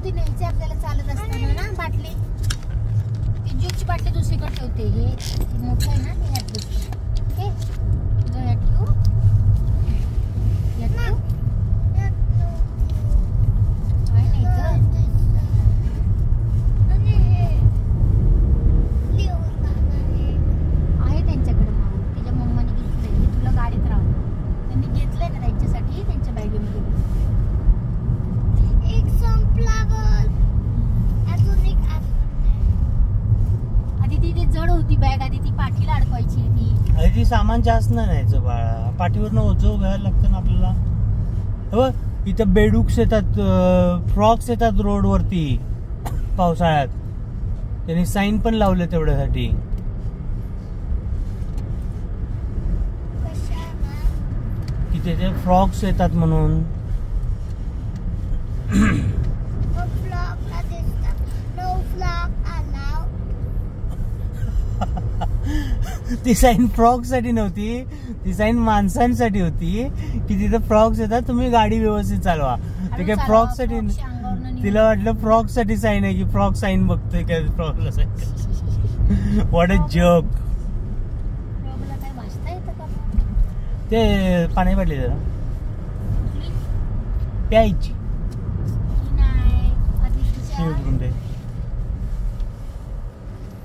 ती न्यायची आपल्याला चालत असताना ना बाटली, ती ज्यूसची बाटली दुसरीकडे ठेवते. हे मोठं आहे ना ते ह्यात बसतं. ओके ह्यात ठेवू, ह्यात ठेवू. काय नाही गं, आहे त्यांच्याकडे माऊ. तिच्या मम्माने घेतलंय. मी तुला गाडीत राहू त्यांनी घेतलंय ना त्यांच्यासाठी, त्यांच्या बॅगेमध्ये. एक सनफ्लावर, अजून एक आधी ती जड होती बॅग, आधी ती पाठीला अडकवायची ती. अरे ती सामान जास्त नाही न्यायचं बाळा, पाठीवरनं ओझं घ्यायला लागतं ना आपल्याला. हो इथं बेडूक्स येतात, फ्रॉक्स येतात रोडवरती पावसाळ्यात. त्यांनी साईन पण लावले तेवढ्यासाठी की त्याचे फ्रॉक्स येतात म्हणून. ती साईन फ्रॉक साठी नव्हती, ती साईन माणसांसाठी होती की तिथं फ्रॉक्स येतात, तुम्ही गाडी व्यवस्थित चालवा. ते काय फ्रॉक साठी, तिला वाटलं फ्रॉक साठी साईन आहे की फ्रॉक साईन बघतोय काय फ्रॉकला साईन. What a joke. ते पाणी पडले जरा प्यायची.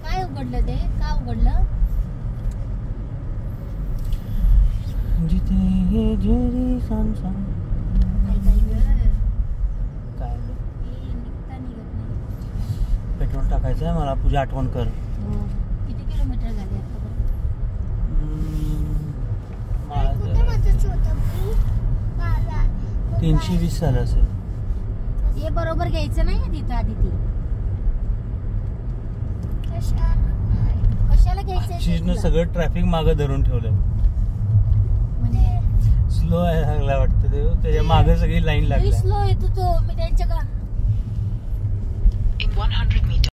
काय उघडलं ते, का उघडलं? जिथे हे जेरी सांग सांग काय पेट्रोल टाकायचं आहे मला. पूजा आठवण कर. किती किलोमीटर झाले आता? 320 झालं असेल. हे बरोबर घ्यायचं नाही तिथं आधी. ती कशाला घ्यायचं? सगळं ट्रॅफिक मागं धरून ठेवलंय. म्हणजे स्लो आहे लागला वाटतं ते, त्याच्या मागे सगळी लाईन लागली. स्लो येतो तो. मी त्यांच्या